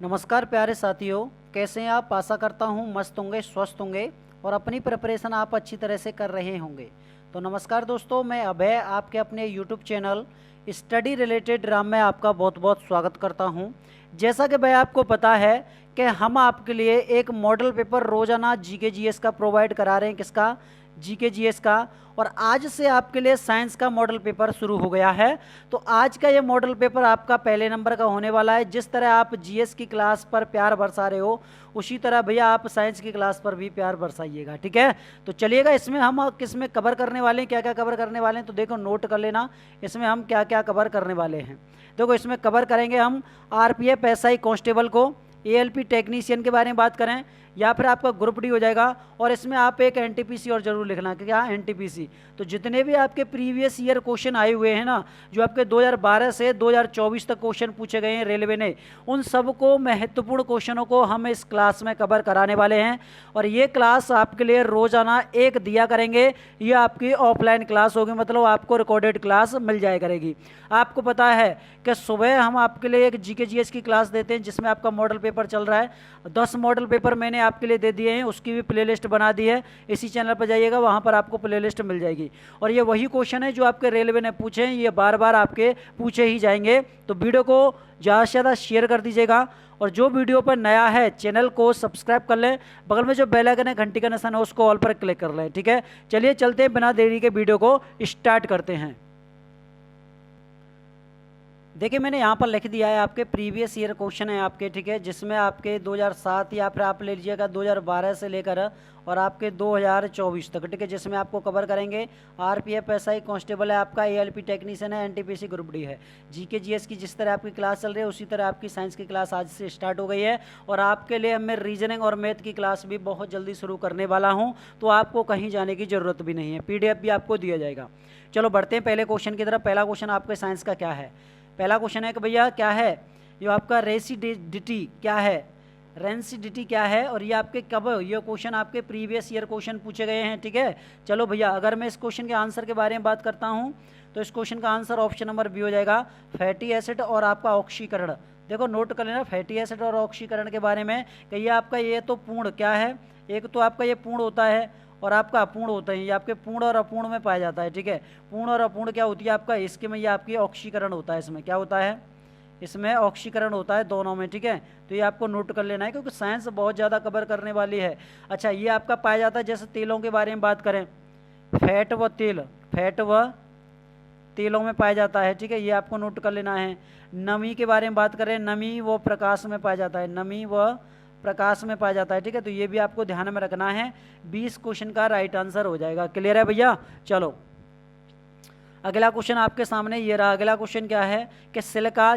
नमस्कार प्यारे साथियों, कैसे हैं आप। आशा करता हूं मस्त होंगे, स्वस्थ होंगे और अपनी प्रिपरेशन आप अच्छी तरह से कर रहे होंगे। तो नमस्कार दोस्तों, मैं अभय आपके अपने YouTube channel study related Ram में आपका बहुत बहुत स्वागत करता हूं। जैसा कि भाई आपको पता है कि हम आपके लिए एक मॉडल पेपर रोजाना जीके जीएस का प्रोवाइड करा रहे हैं। किसका? जीके जीएस का। और आज से आपके लिए साइंस का मॉडल पेपर शुरू हो गया है। तो आज का ये मॉडल पेपर आपका पहले नंबर का होने वाला है। जिस तरह आप जीएस की क्लास पर प्यार बरसा रहे हो, उसी तरह भैया आप साइंस की क्लास पर भी प्यार बरसाइएगा, ठीक है। तो चलिएगा, इसमें हम किसमें कवर करने वाले हैं, क्या क्या कवर करने वाले हैं, तो देखो नोट कर लेना इसमें हम क्या क्या कवर करने वाले हैं। देखो इसमें कवर करेंगे हम आरपीएफ एसआई कांस्टेबल को, एएलपी टेक्नीशियन के बारे में बात करें, या फिर आपका ग्रुप डी हो जाएगा। और इसमें आप एक एनटीपीसी और जरूर लिखना कि क्या एनटीपीसी। तो जितने भी आपके प्रीवियस ईयर क्वेश्चन आए हुए हैं ना, जो आपके 2012 से 2024 तक क्वेश्चन पूछे गए हैं रेलवे ने, उन सबको महत्वपूर्ण क्वेश्चनों को हम इस क्लास में कवर कराने वाले हैं। और ये क्लास आपके लिए रोजाना एक दिया करेंगे। ये आपकी ऑफलाइन क्लास होगी, मतलब आपको रिकॉर्डेड क्लास मिल जाया करेगी। आपको पता है कि सुबह हम आपके लिए एक जीके जीएस की क्लास देते हैं, जिसमें आपका मॉडल पेपर चल रहा है। 10 मॉडल पेपर मैंने आपके लिए दे दिए हैं, उसकी भी प्लेलिस्ट बना दी है। इसी चैनल पर जाइएगा, वहाँ पर आपको प्लेलिस्ट मिल जाएगी। और ये वही क्वेश्चन है जो आपके रेलवे ने पूछे हैं, ये बार बार आपके पूछे ही जाएंगे। तो वीडियो को ज़्यादा से ज़्यादा शेयर कर दीजिएगा। और जो वीडियो पर नया है चैनल को सब्सक्राइब कर लें, बगल में जो बेल आइकन है घंटी का निशान है उसको ऑल पर क्लिक कर लें, ठीक है। चलिए चलते हैं, बिना देरी के वीडियो को स्टार्ट करते हैं। देखिए मैंने यहाँ पर लिख दिया है, आपके प्रीवियस ईयर क्वेश्चन है आपके, ठीक है, जिसमें आपके 2007 या फिर आप ले लीजिएगा 2012 से लेकर और आपके 2024 तक, ठीक है, जिसमें आपको कवर करेंगे आरपीएफ एसआई कांस्टेबल है आपका, एएलपी टेक्नीशियन है, एनटीपीसी ग्रुप डी है। जीके जीएस की जिस तरह आपकी क्लास चल रही है उसी तरह आपकी साइंस की क्लास आज से स्टार्ट हो गई है। और आपके लिए मैं रीजनिंग और मैथ की क्लास भी बहुत जल्दी शुरू करने वाला हूँ, तो आपको कहीं जाने की ज़रूरत भी नहीं है, पीडीएफ भी आपको दिया जाएगा। चलो बढ़ते हैं पहले क्वेश्चन की तरफ। पहला क्वेश्चन आपके साइंस का क्या है? पहला क्वेश्चन है कि भैया क्या है जो आपका रेसिडिटी क्या है, रेंसिडिटी क्या है, और ये आपके कब, ये क्वेश्चन आपके प्रीवियस ईयर क्वेश्चन पूछे गए हैं, ठीक है। चलो भैया, अगर मैं इस क्वेश्चन के आंसर के बारे में बात करता हूँ तो इस क्वेश्चन का आंसर ऑप्शन नंबर बी हो जाएगा, फैटी एसिड और आपका ऑक्सीकरण। देखो नोट कर लेना फैटी एसिड और ऑक्सीकरण के बारे में कि ये आपका ये तो पूर्ण क्या है, एक तो आपका ये पूर्ण होता है और आपका अपूर्ण होता है। ये आपके पूर्ण और अपूर्ण में पाया जाता है, ठीक है। पूर्ण और अपूर्ण क्या होती है आपका, इसके में ये आपकी ऑक्सीकरण होता है, इसमें क्या होता है, इसमें ऑक्सीकरण होता है दोनों में, ठीक है। तो ये आपको नोट कर लेना है क्योंकि साइंस बहुत ज़्यादा कवर करने वाली है। अच्छा, ये आपका पाया जाता है, जैसे तेलों के बारे में बात करें, फैट व तेल, फैट व तेलों में पाया जाता है, ठीक है, ये आपको नोट कर लेना है। नमी के बारे में बात करें, नमी व प्रकाश में पाया जाता है, नमी व प्रकाश में पाया जाता है, ठीक है। तो ये भी आपको ध्यान में रखना है। 20 क्वेश्चन का राइट आंसर हो जाएगा। क्लियर है भैया? चलो अगला क्वेश्चन आपके सामने ये रहा। अगला क्वेश्चन क्या है कि सिलिका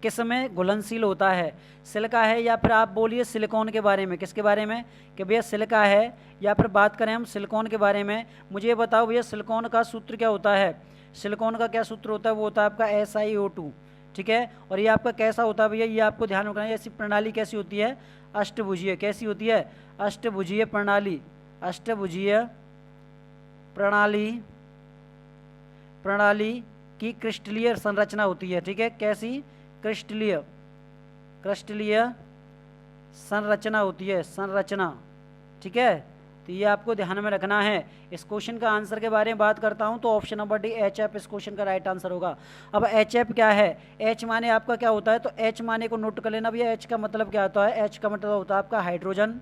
किस में घुलनशील होता है? सिलिका है या फिर आप बोलिए सिलिकॉन के बारे में, किसके बारे में कि भैया सिलिका है, या फिर बात करें हम सिलिकॉन के बारे में। मुझे ये बताओ भैया सिलिकॉन का सूत्र क्या होता है? सिलिकॉन का क्या सूत्र होता है? वो होता है आपका SiO2, ठीक है। और ये आपका कैसा होता है भैया, ये आपको ध्यान रखना है। ऐसी प्रणाली कैसी होती है? अष्टभुजीय। कैसी होती है? अष्टभुजीय प्रणाली, अष्टभुजीय प्रणाली, प्रणाली की क्रिस्टलीय संरचना होती है, ठीक है। कैसी? क्रिस्टलीय, क्रिस्टलीय संरचना होती है, संरचना, ठीक है। तो ये आपको ध्यान में रखना है। इस क्वेश्चन का आंसर के बारे में बात करता हूं तो ऑप्शन नंबर डी HF इस क्वेश्चन का राइट आंसर होगा। अब HF क्या है? H माने आपका क्या होता है, तो H माने को नोट कर लेना भैया। H का मतलब क्या होता है? H का मतलब होता है आपका हाइड्रोजन,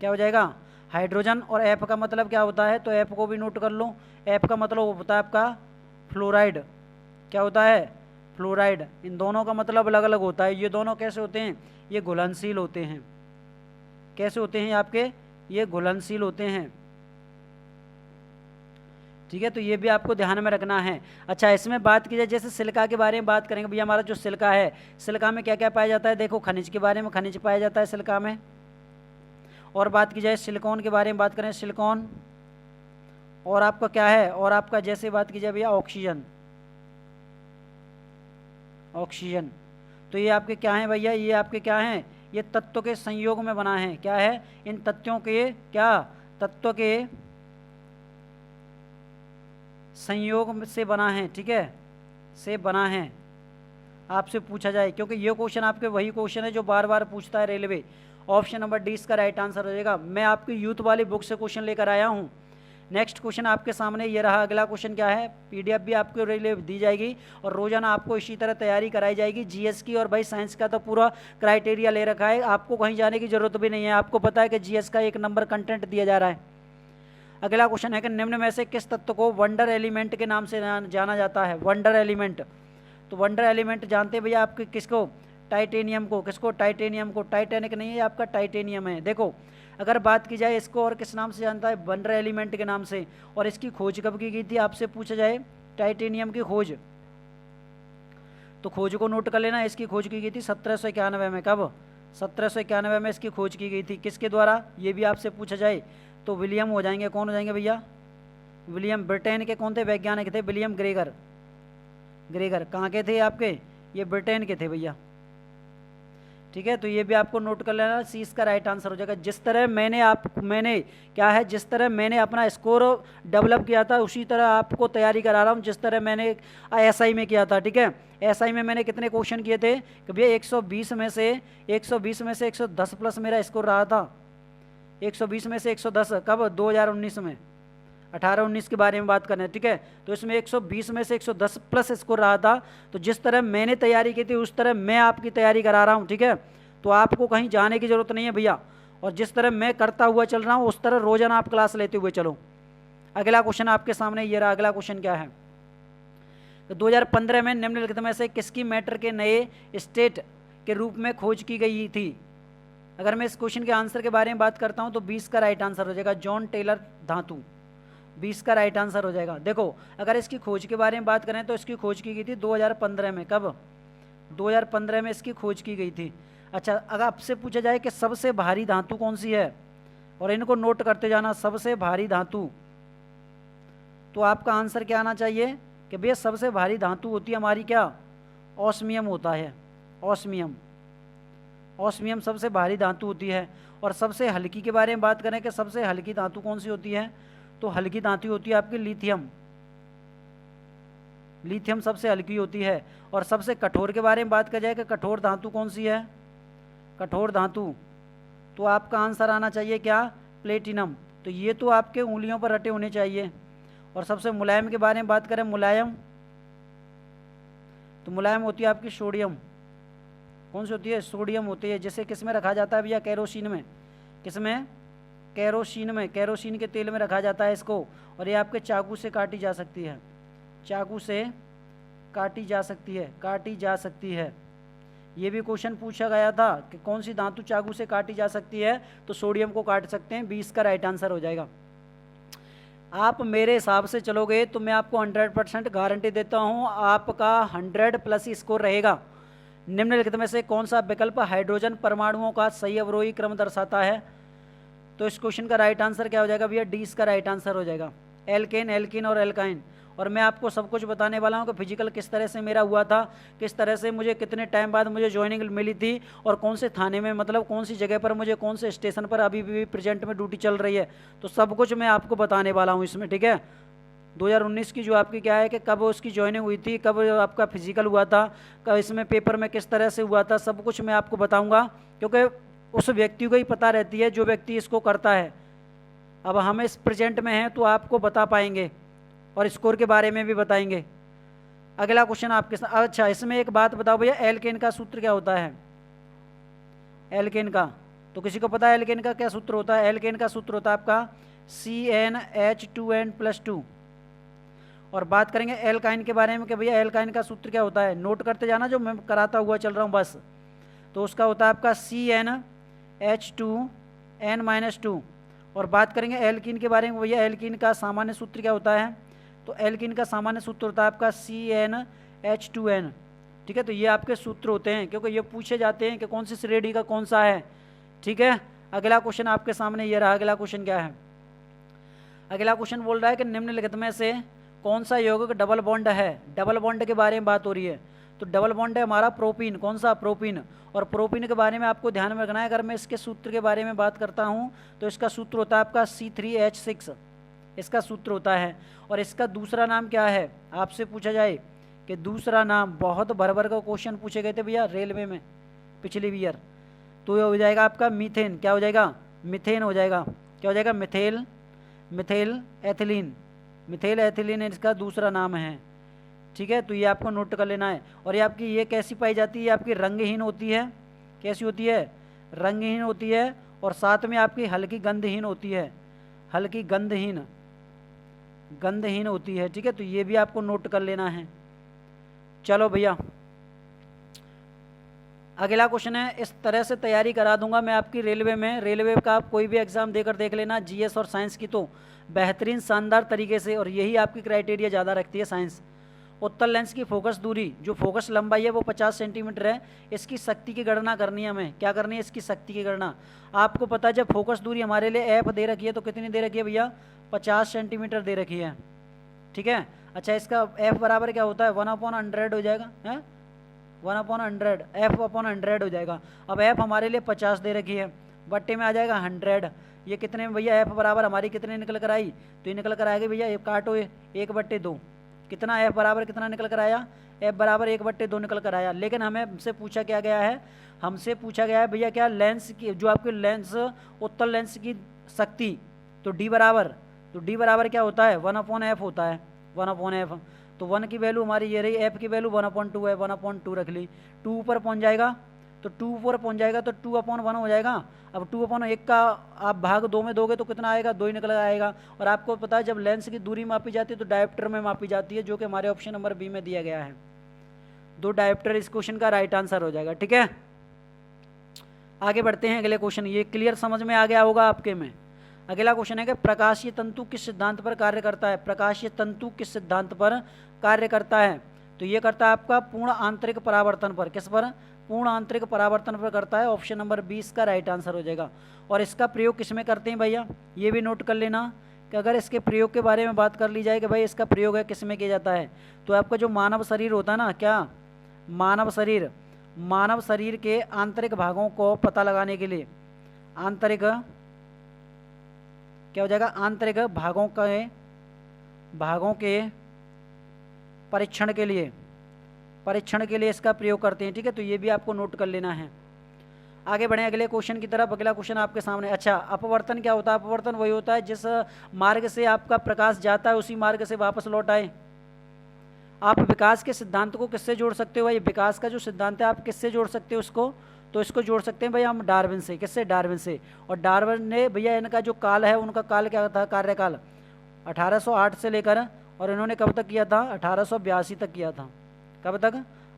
क्या हो जाएगा? हाइड्रोजन। और F का मतलब क्या होता है, तो F को भी नोट कर लो। F का मतलब होता है आपका फ्लोराइड, क्या होता है? फ्लोराइड। इन दोनों का मतलब अलग अलग होता है। ये दोनों कैसे होते हैं? ये घुलनशील होते हैं। कैसे होते हैं आपके? ये घुलनशील होते हैं, ठीक है। तो ये भी आपको ध्यान में रखना है। अच्छा, इसमें बात की जाए जैसे सिलिका के बारे में बात करेंगे भैया, हमारा जो सिलिका है, सिलिका में क्या क्या पाया जाता है? देखो खनिज के बारे में, खनिज पाया जाता है सिलिका में। और बात की जाए सिलिकॉन के बारे में बात करें, सिलिकॉन, और आपका क्या है, और आपका जैसे बात की जाए भैया ऑक्सीजन, ऑक्सीजन। तो ये आपके क्या हैं भैया? ये आपके क्या हैं? ये तत्वों के संयोग में बना है। क्या है? इन तत्वों के क्या? तत्वों के संयोग से बना है, ठीक है, से बना है। आपसे पूछा जाए, क्योंकि ये क्वेश्चन आपके वही क्वेश्चन है जो बार बार पूछता है रेलवे। ऑप्शन नंबर डी इसका राइट आंसर हो जाएगा। मैं आपकी यूथ वाली बुक से क्वेश्चन लेकर आया हूँ। नेक्स्ट क्वेश्चन आपके सामने ये रहा। अगला क्वेश्चन क्या है, पीडीएफ भी आपको रेलवे दी जाएगी और रोजाना आपको इसी तरह तैयारी कराई जाएगी जीएस की। और भाई साइंस का तो पूरा क्राइटेरिया ले रखा है, आपको कहीं जाने की जरूरत भी नहीं है, आपको पता है कि जीएस का 1 नंबर कंटेंट दिया जा रहा है। अगला क्वेश्चन है कि निम्न में से किस तत्व को वंडर एलिमेंट के नाम से जाना जाता है। वंडर एलिमेंट, तो वंडर एलिमेंट जानते हैं भैया आपके किसको, टाइटेनियम को। किसको, टाइटेनियम को। टाइटेनिक नहीं है आपका, टाइटेनियम है। देखो अगर बात की जाए इसको और किस नाम से जानता है, वंडर एलिमेंट के नाम से। और इसकी खोज कब की गई थी आपसे पूछा जाए, टाइटेनियम की खोज, तो खोज को नोट कर लेना। इसकी खोज की गई थी 1791 में। कब, 1791 में इसकी खोज की गई थी। किसके द्वारा, ये भी आपसे पूछा जाए तो विलियम हो जाएंगे। कौन हो जाएंगे भैया, विलियम। ब्रिटेन के कौन थे वैज्ञानिक थे, विलियम ग्रेगर। ग्रेगर कहाँ के थे आपके, ये ब्रिटेन के थे भैया। ठीक है, तो ये भी आपको नोट कर लेना, सी इसका राइट आंसर हो जाएगा। जिस तरह मैंने क्या है, जिस तरह मैंने अपना स्कोर डेवलप किया था उसी तरह आपको तैयारी करा रहा हूँ जिस तरह मैंने एसआई में किया था। ठीक है, एसआई में मैंने कितने क्वेश्चन किए थे कि भैया 120 में से 110 प्लस मेरा स्कोर रहा था। 120 में से 110 कब, 2019 में। 18-19 के बारे में बात करें, ठीक है, तो इसमें 120 में से 110 प्लस स्कोर रहा था। तो जिस तरह मैंने तैयारी की थी उस तरह मैं आपकी तैयारी करा रहा हूँ। ठीक है, तो आपको कहीं जाने की जरूरत नहीं है भैया, और जिस तरह मैं करता हुआ चल रहा हूँ उस तरह रोजाना आप क्लास लेते हुए चलो। अगला क्वेश्चन आपके सामने ये रहा। अगला क्वेश्चन क्या है, तो 2015 में निम्नलिखित में से किसकी मैटर के नए स्टेट के रूप में खोज की गई थी। अगर मैं इस क्वेश्चन के आंसर के बारे में बात करता हूँ तो 20 का राइट आंसर हो जाएगा, जॉन टेलर धातु। 20 का राइट आंसर हो जाएगा। देखो अगर इसकी खोज के बारे में बात करें तो इसकी खोज की गई थी 2015 में। कब, 2015 में इसकी खोज की गई थी। अच्छा, अगर आपसे पूछा जाए कि सबसे भारी धातु कौन सी है, और इनको नोट करते जाना, सबसे भारी धातु, तो आपका आंसर क्या आना चाहिए कि भैया सबसे भारी धातु होती है हमारी क्या, ऑस्मियम होता है। ऑस्मियम, ऑस्मियम सबसे भारी धातु होती है। और सबसे हल्की के बारे में बात करें कि सबसे हल्की धातु कौन सी होती है, तो हल्की धातु होती है आपकी लिथियम। लिथियम सबसे हल्की होती है। और सबसे कठोर के बारे में बात की जाए कि कठोर धातु कौन सी है, कठोर धातु, तो आपका आंसर आना चाहिए क्या, प्लेटिनम। तो ये तो आपके उंगलियों पर रटे होने चाहिए। और सबसे मुलायम के बारे में बात करें, मुलायम, तो मुलायम होती है आपकी सोडियम। कौन सी होती है, सोडियम होती है। जिसे किस में रखा जाता है भैया, केरोसिन में। किस में, केरोसिन में, केरोसिन के तेल में रखा जाता है इसको। और ये आपके चाकू से काटी जा सकती है, चाकू से काटी जा सकती है, काटी जा सकती है। ये भी क्वेश्चन पूछा गया था कि कौन सी धातु चाकू से काटी जा सकती है, तो सोडियम को काट सकते हैं। 20 का राइट आंसर हो जाएगा। आप मेरे हिसाब से चलोगे तो मैं आपको 100% गारंटी देता हूँ आपका 100 प्लस स्कोर रहेगा। निम्नलिखित में से कौन सा विकल्प हाइड्रोजन परमाणुओं का सही अवरोही क्रम दर्शाता है। तो इस क्वेश्चन का राइट आंसर क्या हो जाएगा भैया, डी इसका राइट आंसर हो जाएगा, एल्केन, एल्किन और एल्काइन। और मैं आपको सब कुछ बताने वाला हूँ कि फिजिकल किस तरह से मेरा हुआ था, किस तरह से मुझे कितने टाइम बाद मुझे ज्वाइनिंग मिली थी, और कौन से थाने में, मतलब कौन सी जगह पर मुझे, कौन से स्टेशन पर अभी भी प्रेजेंट में ड्यूटी चल रही है। तो सब कुछ मैं आपको बताने वाला हूँ इसमें। ठीक है, 2019 की जो आपकी क्या है कि कब उसकी ज्वाइनिंग हुई थी, कब आपका फिजिकल हुआ था, कब इसमें पेपर में किस तरह से हुआ था, सब कुछ मैं आपको बताऊँगा। क्योंकि उस व्यक्ति को ही पता रहती है जो व्यक्ति इसको करता है। अब हम इस प्रेजेंट में हैं तो आपको बता पाएंगे और स्कोर के बारे में भी बताएंगे। अगला क्वेश्चन आपके साथ, अच्छा इसमें एक बात बताओ भैया, एल्केन का सूत्र क्या होता है। एल्केन का, तो किसी को पता है एल्केन का क्या सूत्र होता है। एल्केन का सूत्र होता है आपका CnH2n+2। और बात करेंगे एल्काइन के बारे में कि भैया एल्काइन का सूत्र क्या होता है, नोट करते जाना जो मैं कराता हुआ चल रहा हूँ बस। तो उसका होता है आपका CnH2n-2। और बात करेंगे एल्कीन के बारे में, भैया एल्कीन का सामान्य सूत्र क्या होता है, तो एल्कीन का सामान्य सूत्र होता है आपका CnH2n। ठीक है, तो ये आपके सूत्र होते हैं क्योंकि ये पूछे जाते हैं कि कौन सी श्रेणी का कौन सा है। ठीक है, अगला क्वेश्चन आपके सामने ये रहा। अगला क्वेश्चन क्या है, अगला क्वेश्चन बोल रहा है कि निम्नलिखित में से कौन सा यौगिक डबल बॉन्ड है। डबल बॉन्ड के बारे में बात हो रही है, तो डबल बॉन्ड है हमारा प्रोपीन। कौन सा, प्रोपीन। और प्रोपीन के बारे में आपको ध्यान में रखना है। अगर मैं इसके सूत्र के बारे में बात करता हूँ तो इसका सूत्र होता है आपका C3H6, इसका सूत्र होता है। और इसका दूसरा नाम क्या है, आपसे पूछा जाए कि दूसरा नाम, बहुत भर भर का क्वेश्चन पूछे गए थे भैया रेलवे में पिछली ईयर। तो ये हो जाएगा आपका मीथेन, क्या हो जाएगा, मीथेन हो जाएगा, क्या हो जाएगा, methyl, methyl ethylene, methyl ethylene इसका दूसरा नाम है, ठीक है। तो ये आपको नोट कर लेना है। और ये आपकी ये कैसी पाई जाती है, आपकी रंगहीन होती है, कैसी होती है, रंगहीन होती है, और साथ में आपकी हल्की गंधहीन होती है, हल्की गंधहीन, गंधहीन होती है, ठीक है। तो ये भी आपको नोट कर लेना है। चलो भैया अगला क्वेश्चन है, इस तरह से तैयारी करा दूंगा मैं आपकी रेलवे में, रेलवे का आप कोई भी एग्जाम देकर देख लेना, जीएस और साइंस की, तो बेहतरीन शानदार तरीके से, और यही आपकी क्राइटेरिया ज़्यादा रखती है साइंस। उत्तल लेंस की फोकस दूरी, जो फोकस लंबाई है वो 50 सेंटीमीटर है, इसकी शक्ति की गणना करनी है हमें, क्या करनी है, इसकी शक्ति की गणना। आपको पता है जब फोकस दूरी हमारे लिए एफ दे रखी है तो कितनी दे रखी है भैया, 50 सेंटीमीटर दे रखी है, ठीक है। अच्छा इसका एफ बराबर क्या होता है, 1/100 हो जाएगा, है 1/100, एफ अपॉन 100 हो जाएगा। अब एफ हमारे लिए 50 दे रखी है, बट्टे में आ जाएगा 100, ये कितने में भैया, एफ बराबर हमारी कितने निकल कर आई, तो ये निकल कर आएगी भैया, ये काटो 1/2, कितना एफ बराबर कितना निकल कर आया, एफ बराबर 1/2 निकल कर आया। लेकिन हमें हमसे पूछा क्या गया है, हमसे पूछा गया है भैया क्या, लेंस की, जो आपके लेंस उत्तल लेंस की शक्ति, तो डी बराबर क्या होता है, 1/f होता है, 1/f। तो 1 की वैल्यू हमारी ये रही, एफ की वैल्यू 1/2 है, 1/2 रख ली, 2 ऊपर पहुंच जाएगा, तो 2 ऊपर पहुंच जाएगा तो 2/1 हो जाएगा। अब 2/1 का आप भाग 2 में दोगे तो कितना आएगा, 2 ही निकल आएगा। और आपको पता है जब लेंस की दूरी मापी जाती है तो डायोप्टर में मापी जाती है, जो कि हमारे ऑप्शन नंबर बी में दिया गया है। 2 डायोप्टर इस क्वेश्चन का राइट आंसर हो जाएगा, ठीक है। आगे बढ़ते हैं अगले क्वेश्चन, ये क्लियर समझ में आ गया होगा आपके में। अगला क्वेश्चन है कि प्रकाशीय तंतु किस सिद्धांत पर कार्य करता है, प्रकाशीय तंतु किस सिद्धांत पर कार्य करता है, तो ये करता है आपका पूर्ण आंतरिक परावर्तन पर, किस पर, पूर्ण आंतरिक परावर्तन पर करता है, ऑप्शन नंबर 20 का राइट आंसर हो जाएगा। और इसका प्रयोग किस में करते हैं भैया, ये भी नोट कर लेना कि अगर इसके प्रयोग के बारे में बात कर ली जाए कि भाई इसका प्रयोग है किस में किया जाता है, तो आपका जो मानव शरीर होता है ना, क्या मानव शरीर के आंतरिक भागों को पता लगाने के लिए, आंतरिक क्या हो जाएगा, आंतरिक भागों के परीक्षण के लिए इसका प्रयोग करते हैं, ठीक है। तो ये भी आपको नोट कर लेना है। आगे बढ़े अगले क्वेश्चन की तरफ। अगला क्वेश्चन आपके सामने, अच्छा अपवर्तन क्या होता है, अपवर्तन वही होता है जिस मार्ग से आपका प्रकाश जाता है उसी मार्ग से वापस लौट आए। आप विकास के सिद्धांत को किससे जोड़ सकते हो भाई, विकास का जो सिद्धांत है आप किससे जोड़ सकते हो उसको, तो इसको जोड़ सकते हैं भाई हम डार्विन से, किससे, डार्विन से। और डार्विन ने भैया इनका जो काल है, उनका काल क्या था, कार्यकाल 1808 से लेकर, और इन्होंने कब तक किया था, 1882 तक किया था, कब तक,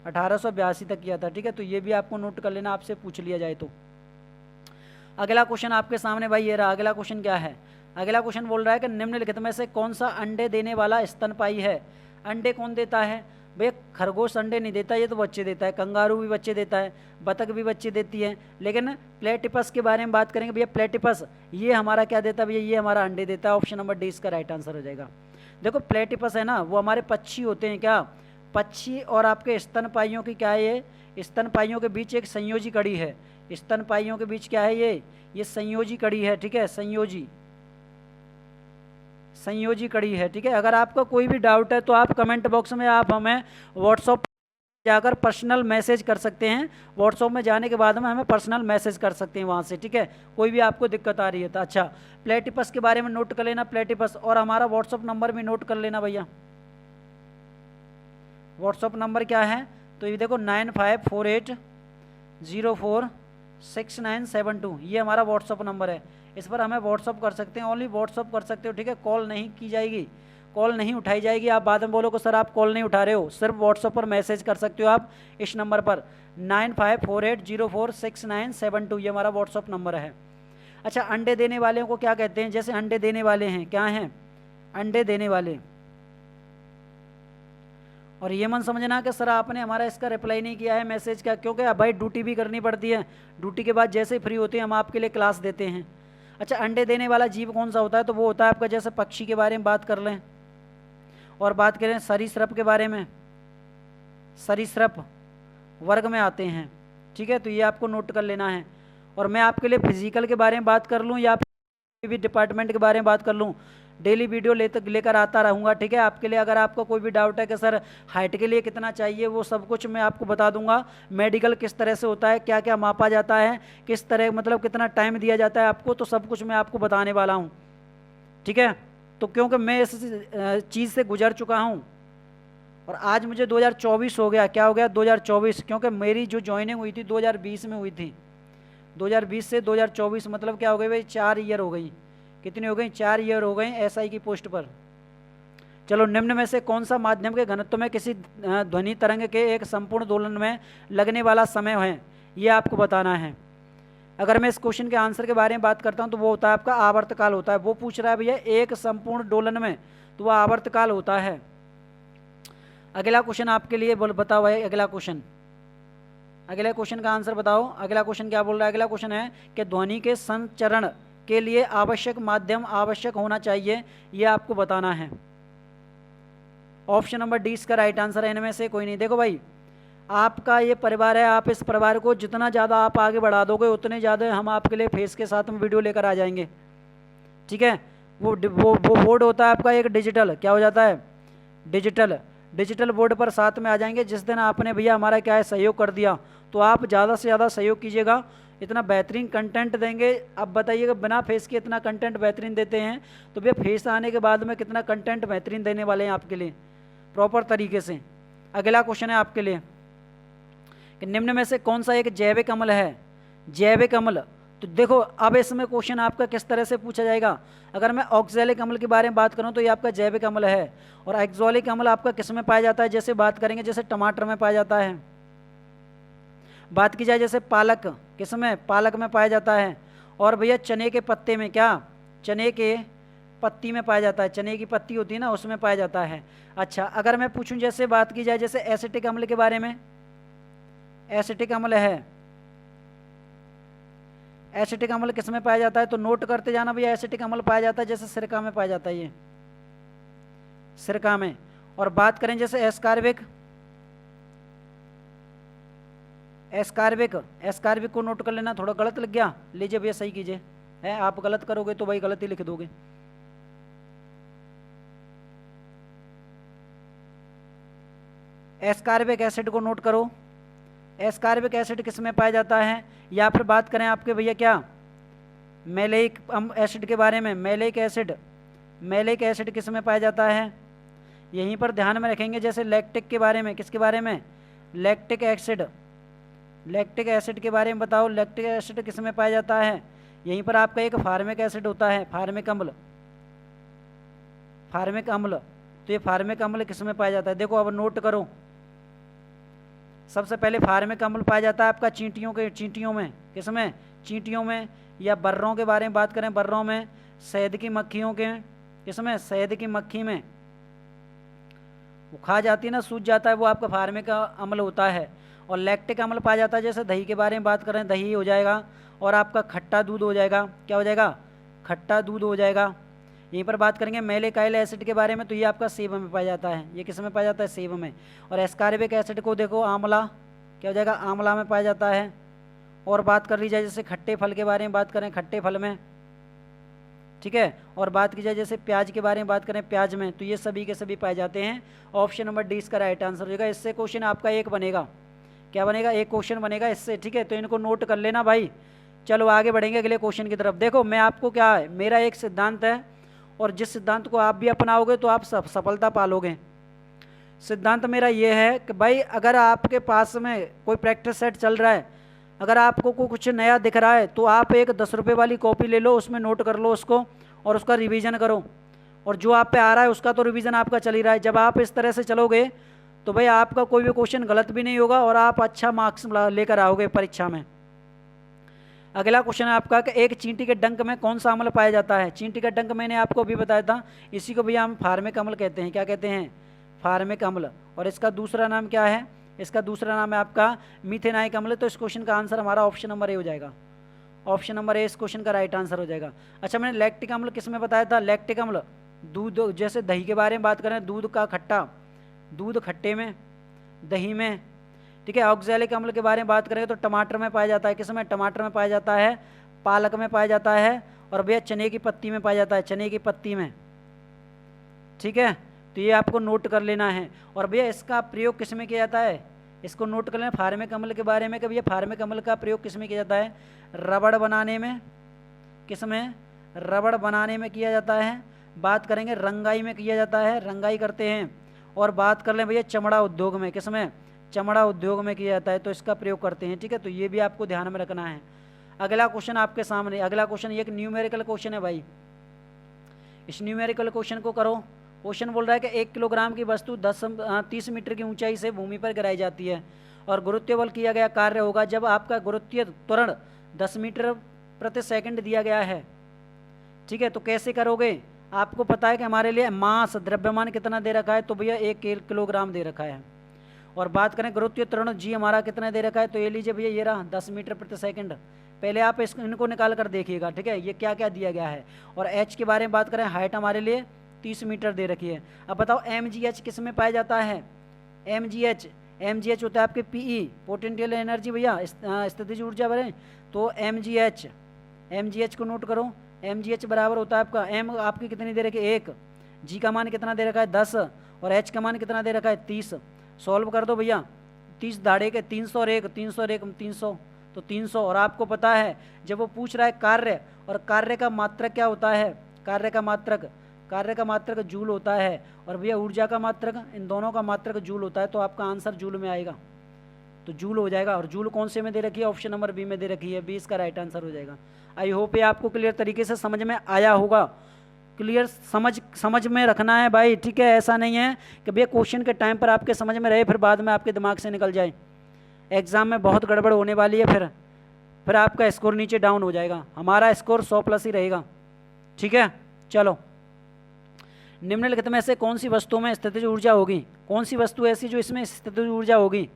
1882 तक किया था, ठीक है। तो ये भी आपको नोट कर लेना, आपसे पूछ लिया जाए तो। अगला क्वेश्चन आपके सामने भाई ये रहा। अगला क्वेश्चन क्या है, अगला क्वेश्चन बोल रहा है कि निम्नलिखित में से कौन सा अंडे देने वाला स्तनपायी है। अंडे कौन देता है भैया, खरगोश अंडे नहीं देता, ये तो बच्चे देता है, कंगारू भी बच्चे देता है, बतख भी बच्चे देती है। लेकिन प्लेटिपस के बारे में बात करेंगे भैया, प्लेटिपस ये हमारा क्या देता है भैया, ये हमारा अंडे देता है, ऑप्शन नंबर डी इसका राइट आंसर हो जाएगा। देखो प्लेटिपस है ना, वो हमारे पक्षी होते हैं, क्या पक्षी, और आपके स्तनपाइयों की क्या है, ये स्तनपाइयों के बीच एक संयोजी कड़ी है, स्तनपाइयों के बीच क्या है, ये संयोजी कड़ी है, ठीक है, संयोजी कड़ी है, ठीक है। अगर आपका कोई भी डाउट है तो आप कमेंट बॉक्स में आप हमें व्हाट्सएप जाकर पर्सनल मैसेज कर सकते हैं, व्हाट्सएप में जाने के बाद में हमें पर्सनल मैसेज कर सकते हैं वहाँ से, ठीक है। कोई भी आपको दिक्कत आ रही है तो। अच्छा प्लेटिपस के बारे में नोट कर लेना, प्लेटिपस, और हमारा व्हाट्सएप नंबर भी नोट कर लेना भैया। व्हाट्सएप नंबर क्या है, तो ये देखो 9548046972, ये हमारा व्हाट्सएप नंबर है। इस पर हमें व्हाट्सअप कर सकते हैं, ओनली व्हाट्सअप कर सकते हो, ठीक है। कॉल नहीं की जाएगी, कॉल नहीं उठाई जाएगी। आप बाद में बोलो कि सर आप कॉल नहीं उठा रहे हो, सिर्फ व्हाट्सअप पर मैसेज कर सकते हो आप इस नंबर पर 9548046972, ये हमारा व्हाट्सअप नंबर है। अच्छा अंडे देने वाले को क्या कहते हैं, जैसे अंडे देने वाले हैं, क्या हैं, अंडे देने वाले। और ये मन समझना कि सर आपने हमारा इसका रिप्लाई नहीं किया है मैसेज का, क्योंकि अब भाई ड्यूटी भी करनी पड़ती है, ड्यूटी के बाद जैसे फ्री होते हैं हम आपके लिए क्लास देते हैं। अच्छा अंडे देने वाला जीव कौन सा होता है, तो वो होता है आपका, जैसे पक्षी के बारे में बात कर लें, और बात करें सरीसृप के बारे में, सरीसृप वर्ग में आते हैं, ठीक है। तो ये आपको नोट कर लेना है। और मैं आपके लिए फिजिकल के बारे में बात कर लूँ या भी डिपार्टमेंट के बारे में बात कर लूँ, डेली वीडियो लेकर आता रहूँगा, ठीक है। आपके लिए अगर आपको कोई भी डाउट है कि सर हाइट के लिए कितना चाहिए, वो सब कुछ मैं आपको बता दूंगा। मेडिकल किस तरह से होता है, क्या क्या मापा जाता है, किस तरह मतलब कितना टाइम दिया जाता है आपको, तो सब कुछ मैं आपको बताने वाला हूँ, ठीक है। तो क्योंकि मैं इस चीज़ से गुजर चुका हूँ और आज मुझे 2024 हो गया। क्या हो गया? 2024, क्योंकि मेरी जो ज्वाइनिंग हुई थी 2020 में हुई थी। 2020 से 2024 मतलब क्या हो गई भाई? 4 ईयर हो गई। कितनी हो गई? 4 ईयर हो गए एसआई की पोस्ट पर। चलो, निम्न में से कौन सा माध्यम के घनत्व में किसी ध्वनि तरंग के एक संपूर्ण दोलन में लगने वाला समय है, ये आपको बताना है। अगर मैं इस क्वेश्चन के आंसर के बारे में बात करता हूं तो वो होता है आपका आवर्तकाल होता है। वो पूछ रहा है भैया एक संपूर्ण दोलन में, तो वह आवर्तकाल होता है। अगला क्वेश्चन आपके लिए बताओ भाई। अगला क्वेश्चन का आंसर बताओ। अगला क्वेश्चन क्या बोल रहा है? अगला क्वेश्चन है कि ध्वनि के संचरण के लिए आवश्यक माध्यम आवश्यक होना चाहिए, यह आपको बताना है। ऑप्शन नंबर डी इसका राइट आंसर है, इनमें से कोई नहीं। देखो भाई, आपका ये परिवार है, आप इस परिवार को जितना ज़्यादा आप आगे बढ़ा दोगे उतने ज़्यादा हम आपके लिए फेस के साथ में वीडियो लेकर आ जाएंगे, ठीक है। वो बोर्ड होता है आपका एक डिजिटल, क्या हो जाता है? डिजिटल बोर्ड पर साथ में आ जाएंगे। जिस दिन आपने भैया हमारा क्या है सहयोग कर दिया, तो आप ज़्यादा से ज़्यादा सहयोग कीजिएगा। इतना बेहतरीन कंटेंट देंगे। अब बताइएगा, बिना फेस के इतना कंटेंट बेहतरीन देते हैं, तो भैया फेस आने के बाद में कितना कंटेंट बेहतरीन देने वाले हैं आपके लिए प्रॉपर तरीके से। अगला क्वेश्चन है आपके लिए कि निम्न में से कौन सा एक जैविक अम्ल है? जैविक अम्ल, तो देखो अब इसमें क्वेश्चन आपका किस तरह से पूछा जाएगा। अगर मैं ऑक्सैलिक अम्ल के बारे में बात करूं तो ये आपका जैविक अम्ल है। और एक्सोलिक अम्ल आपका किस में पाया जाता है? जैसे बात करेंगे जैसे टमाटर में पाया जाता है। बात की जाए जैसे पालक, किस में? पालक में पाया जाता है। और भैया चने के पत्ते में, क्या? चने के पत्ती में पाया जाता है। चने की पत्ती होती है ना, उसमें पाया जाता है। अच्छा, अगर मैं पूछूं जैसे बात की जाए जैसे एसिटिक अम्ल के बारे में, एसिटिक अम्ल है, एसिटिक अम्ल किस में पाया जाता है? तो नोट करते जाना भैया। एसिटिक अम्ल पाया जाता है जैसे सिरका में पाया जाता है, ये सिरका में। और बात करें जैसे एस्कार्बिक, एस्कार्बिक को नोट कर लेना। थोड़ा गलत लग गया, लीजिए भैया सही कीजिए। है आप गलत करोगे तो भाई गलत ही लिख दोगे। एस्कार्बिक एसिड को नोट करो। एस्कार्बिक एसिड किस में पाया जाता है? या फिर बात करें आपके भैया क्या मैलिक एसिड के बारे में, मैलिक एसिड किस में पाया जाता है? यहीं पर ध्यान में रखेंगे। जैसे लैक्टिक के बारे में, किसके बारे में? लैक्टिक एसिड के बारे में बताओ। लैक्टिक एसिड किस में पाया जाता है? यहीं पर आपका एक फार्मिक एसिड होता है, फार्मिक अम्ल। तो ये फार्मिक अम्ल किस में पाया जाता है? देखो अब नोट करो। सबसे पहले फार्मिक अम्ल पाया जाता है आपका चींटियों में। किसमें? चींटियों में। या बर्रों के बारे में बात करें, बर्रों में। शहद की मक्खियों के, किसमें? शहद की मक्खी में। वो खा जाती है ना, सूज जाता है, वो आपका फार्मिक अम्ल होता है। और लैक्टिक अम्ल पाया जाता है जैसे दही के बारे में बात करें, दही हो जाएगा। और आपका खट्टा दूध हो जाएगा। क्या हो जाएगा? खट्टा दूध हो जाएगा। यहीं पर बात करेंगे मैलिकाइल एसिड के बारे में, तो ये आपका सेब में पाया जाता है। ये किस में पाया जाता है? सेब में। और एस्कार्बिक एसिड को देखो आंवला, क्या हो जाएगा? आंवला में पाया जाता है। और बात कर ली जाए जैसे खट्टे फल के बारे में बात करें, खट्टे फल में, ठीक है। और बात की जाए जैसे प्याज के बारे में बात करें, प्याज में, तो ये सभी के सभी पाए जाते हैं। ऑप्शन नंबर डी इसका राइट आंसर हो जाएगा। इससे क्वेश्चन आपका एक बनेगा। क्या बनेगा? एक क्वेश्चन बनेगा इससे, ठीक है। तो इनको नोट कर लेना भाई। चलो आगे बढ़ेंगे अगले क्वेश्चन की तरफ। देखो मैं आपको क्या है, मेरा एक सिद्धांत है और जिस सिद्धांत को आप भी अपनाओगे तो आप सफलता पालोगे। सिद्धांत मेरा ये है कि भाई अगर आपके पास में कोई प्रैक्टिस सेट चल रहा है, अगर आपको कुछ नया दिख रहा है तो आप एक 10 रुपये वाली कॉपी ले लो, उसमें नोट कर लो उसको और उसका रिवीजन करो। और जो आप पे आ रहा है उसका तो रिवीजन आपका चल ही रहा है। जब आप इस तरह से चलोगे तो भाई आपका कोई भी क्वेश्चन गलत भी नहीं होगा और आप अच्छा मार्क्स लेकर आओगे परीक्षा में। अगला क्वेश्चन है आपका कि एक चींटी के डंक में कौन सा अम्ल पाया जाता है? चींटी का डंक मैंने आपको अभी बताया था, इसी को भैया हम फार्मिक अम्ल कहते हैं। क्या कहते हैं? फार्मिक अम्ल। और इसका दूसरा नाम क्या है? इसका दूसरा नाम है आपका मीथेनाइक अम्ल। तो इस क्वेश्चन का आंसर हमारा ऑप्शन नंबर ए हो जाएगा। ऑप्शन नंबर ए इस क्वेश्चन का राइट आंसर हो जाएगा। अच्छा, मैंने लैक्टिक अम्ल किस में बताया था? लैक्टिक अम्ल दूध, जैसे दही के बारे में बात करें, दूध का खट्टा, दूध खट्टे में, दही में, ठीक है। ऑक्सैलिक अम्ल के बारे में बात करें तो टमाटर में पाया जाता है। किस में? टमाटर में पाया जाता है, पालक में पाया जाता है और भैया चने की पत्ती में पाया जाता है, चने की पत्ती में, ठीक है, तो ये आपको नोट कर लेना है। और भैया इसका प्रयोग किस में किया जाता है, इसको नोट कर लेना फार्मिक अम्ल के बारे में कि भैया फार्मिक अम्ल का प्रयोग किस में किया जाता है, रबड़ बनाने में, किस में, रबड़ बनाने में किया जाता है। बात करेंगे रंगाई में किया जाता है, रंगाई करते हैं। और बात कर लें भैया चमड़ा उद्योग में, किस में, चमड़ा उद्योग में किया जाता है, तो इसका प्रयोग करते हैं। ठीक है, तो ये भी आपको ध्यान में रखना है। अगला क्वेश्चन आपके सामने, अगला क्वेश्चन ये एक न्यूमेरिकल क्वेश्चन है भाई, इस न्यूमेरिकल क्वेश्चन को करो। क्वेश्चन बोल रहा है कि 1 किलोग्राम की वस्तु 30 मीटर की ऊंचाई से भूमि पर गिराई जाती है और गुरुत्वीय बल किया गया कार्य होगा जब आपका गुरुत्वीय त्वरण 10 मीटर प्रति सेकंड दिया गया है। ठीक है, तो कैसे करोगे, आपको पता है कि हमारे लिए मास द्रव्यमान कितना दे रखा है, तो भैया 1 किलोग्राम दे रखा है। और बात करें गुरुत्वीय त्वरण जी हमारा कितना दे रखा है, तो ये लीजिए भैया ये रहा 10 मीटर प्रति सेकंड। पहले आप इनको निकाल कर देखिएगा। ठीक है, ये क्या क्या दिया गया है। और एच के बारे में बात करें, हाइट हमारे लिए 30 मीटर दे रखी है। अब बताओ MgH किस में पाया जाता है, MgH होता है आपके PE पोटेंशियल एनर्जी भैया, स्थितिज ऊर्जा बने, तो MgH को नोट करो। MgH बराबर होता है आपका, M आपकी कितनी दे रखी है 1, G का मान कितना दे रखा है 10 और H का मान कितना दे रखा है 30। सॉल्व कर दो भैया, 30 दाड़े के 300 और 1 300 तो 300। और आपको पता है जब वो पूछ रहा है कार्य, और कार्य का मात्रक क्या होता है, कार्य का मात्रक जूल होता है। और भैया ऊर्जा का मात्रक, इन दोनों का मात्रक जूल होता है, तो आपका आंसर जूल में आएगा, तो जूल हो जाएगा। और जूल कौन से में दे रखी है, ऑप्शन नंबर बी में दे रखी है, बी इसका राइट आंसर हो जाएगा। आई होप ये आपको क्लियर तरीके से समझ में आया होगा। क्लियर समझ में रखना है भाई। ठीक है, ऐसा नहीं है कि भैया क्वेश्चन के टाइम पर आपके समझ में रहे फिर बाद में आपके दिमाग से निकल जाए, एग्जाम में बहुत गड़बड़ होने वाली है, फिर आपका स्कोर नीचे डाउन हो जाएगा। हमारा स्कोर 100+ ही रहेगा। ठीक है, चलो, निम्नलिखित में से कौन सी वस्तुओं में स्थितिज ऊर्जा होगी, कौन सी वस्तु ऐसी जो इसमें स्थितिज ऊर्जा होगी,